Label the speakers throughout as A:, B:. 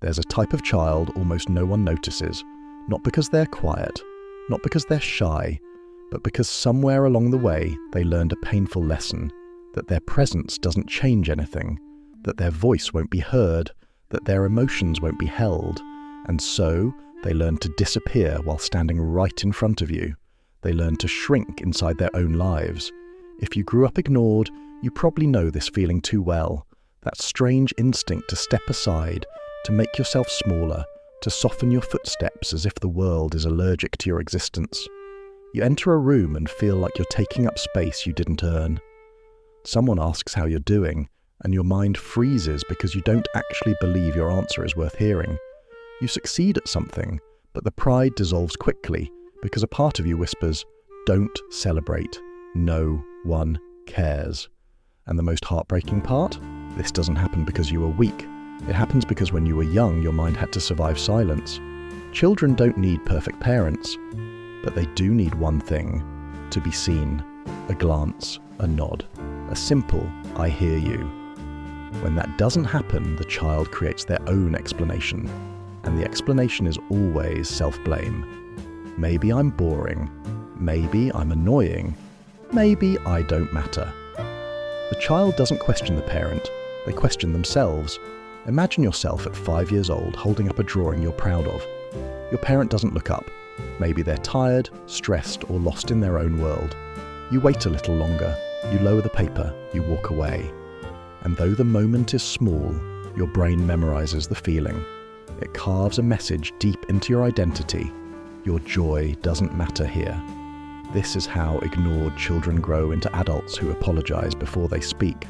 A: There's a type of child almost no one notices, not because they're quiet, not because they're shy, but because somewhere along the way they learned a painful lesson, that their presence doesn't change anything, that their voice won't be heard, that their emotions won't be held, and so they learn to disappear while standing right in front of you. They learn to shrink inside their own lives. If you grew up ignored, you probably know this feeling too well, that strange instinct to step aside, to make yourself smaller, to soften your footsteps as if the world is allergic to your existence. You enter a room and feel like you're taking up space you didn't earn. Someone asks how you're doing, and your mind freezes because you don't actually believe your answer is worth hearing. You succeed at something, but the pride dissolves quickly because a part of you whispers, "Don't celebrate. No one cares." And the most heartbreaking part? This doesn't happen because you were weak. It happens because when you were young, your mind had to survive silence. Children don't need perfect parents, but they do need one thing: to be seen, a glance, a nod, a simple "I hear you." When that doesn't happen, the child creates their own explanation, and the explanation is always self-blame. Maybe I'm boring, maybe I'm annoying, maybe I don't matter. The child doesn't question the parent, they question themselves. Imagine yourself at 5 years old holding up a drawing you're proud of. Your parent doesn't look up. Maybe they're tired, stressed, or lost in their own world. You wait a little longer, you lower the paper, you walk away. And though the moment is small, your brain memorizes the feeling. It carves a message deep into your identity. Your joy doesn't matter here. This is how ignored children grow into adults who apologize before they speak.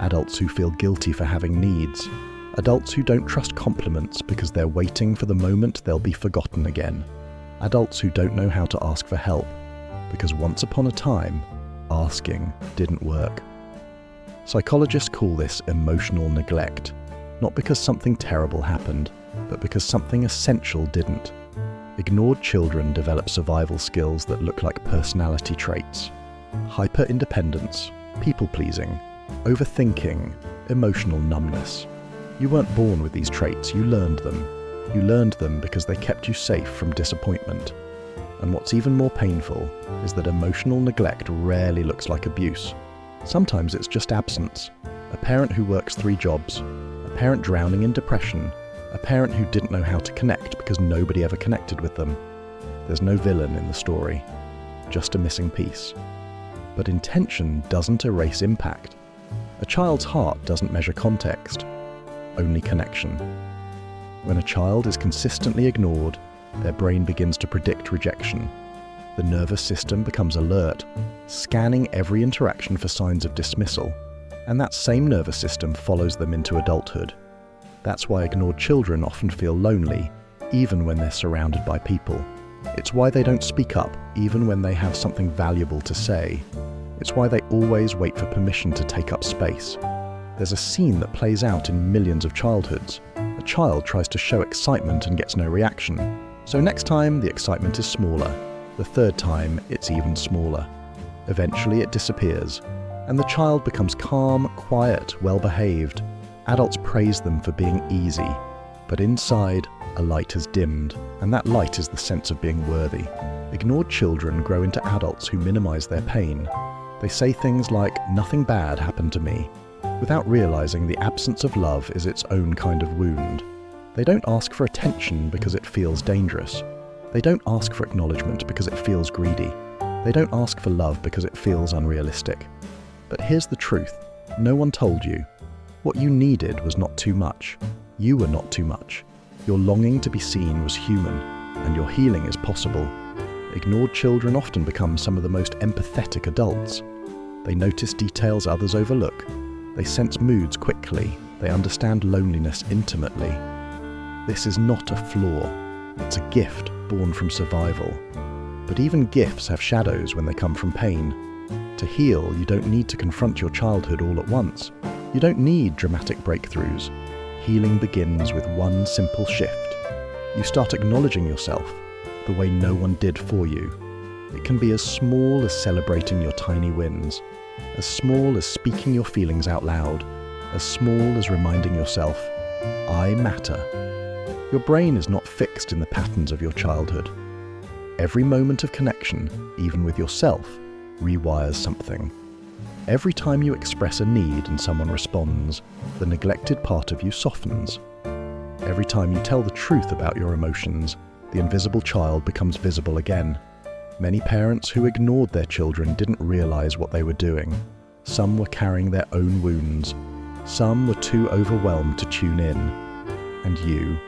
A: Adults who feel guilty for having needs. Adults who don't trust compliments because they're waiting for the moment they'll be forgotten again. Adults who don't know how to ask for help because once upon a time, asking didn't work. Psychologists call this emotional neglect, not because something terrible happened, but because something essential didn't. Ignored children develop survival skills that look like personality traits: hyper-independence, people-pleasing, overthinking, emotional numbness. You weren't born with these traits, you learned them. You learned them because they kept you safe from disappointment. And what's even more painful is that emotional neglect rarely looks like abuse. Sometimes it's just absence. A parent who works 3 jobs, a parent drowning in depression, a parent who didn't know how to connect because nobody ever connected with them. There's no villain in the story, just a missing piece. But intention doesn't erase impact. A child's heart doesn't measure context, only connection. When a child is consistently ignored, their brain begins to predict rejection. The nervous system becomes alert, scanning every interaction for signs of dismissal, and that same nervous system follows them into adulthood. That's why ignored children often feel lonely, even when they're surrounded by people. It's why they don't speak up, even when they have something valuable to say. It's why they always wait for permission to take up space. There's a scene that plays out in millions of childhoods. A child tries to show excitement and gets no reaction. So next time, the excitement is smaller. The third time, it's even smaller. Eventually, it disappears, and the child becomes calm, quiet, well-behaved. Adults praise them for being easy, but inside, a light has dimmed, and that light is the sense of being worthy. Ignored children grow into adults who minimize their pain. They say things like, "Nothing bad happened to me," without realizing the absence of love is its own kind of wound. They don't ask for attention because it feels dangerous. They don't ask for acknowledgement because it feels greedy. They don't ask for love because it feels unrealistic. But here's the truth. No one told you. What you needed was not too much. You were not too much. Your longing to be seen was human, and your healing is possible. Ignored children often become some of the most empathetic adults. They notice details others overlook. They sense moods quickly. They understand loneliness intimately. This is not a flaw. It's a gift born from survival. But even gifts have shadows when they come from pain. To heal, you don't need to confront your childhood all at once. You don't need dramatic breakthroughs. Healing begins with one simple shift. You start acknowledging yourself the way no one did for you. It can be as small as celebrating your tiny wins, as small as speaking your feelings out loud, as small as reminding yourself, "I matter," Your brain is not fixed in the patterns of your childhood. Every moment of connection, even with yourself, rewires something. Every time you express a need and someone responds, the neglected part of you softens. Every time you tell the truth about your emotions, the invisible child becomes visible again. Many parents who ignored their children didn't realize what they were doing. Some were carrying their own wounds. Some were too overwhelmed to tune in. And you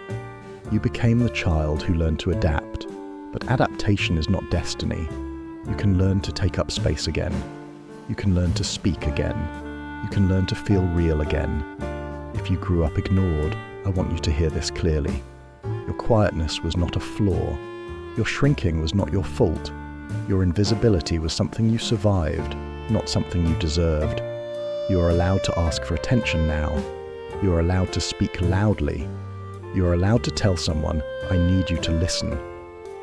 A: became the child who learned to adapt. But adaptation is not destiny. You can learn to take up space again. You can learn to speak again. You can learn to feel real again. If you grew up ignored, I want you to hear this clearly. Your quietness was not a flaw. Your shrinking was not your fault. Your invisibility was something you survived, not something you deserved. You are allowed to ask for attention now. You are allowed to speak loudly. You are allowed to tell someone, I need you to listen.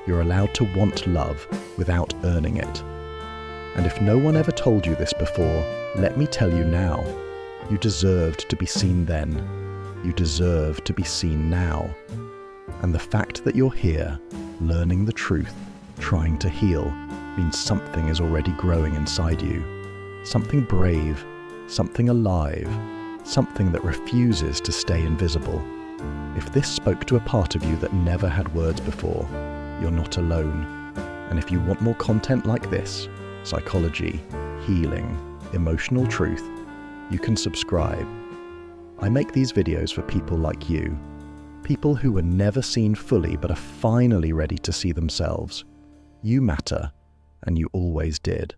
A: You're allowed to want love without earning it. And if no one ever told you this before, let me tell you now. You deserved to be seen then. You deserve to be seen now. And the fact that you're here, learning the truth, trying to heal, means something is already growing inside you. Something brave, something alive, something that refuses to stay invisible. If this spoke to a part of you that never had words before, you're not alone. And if you want more content like this, psychology, healing, emotional truth, you can subscribe. I make these videos for people like you, people who were never seen fully but are finally ready to see themselves. You matter, and you always did.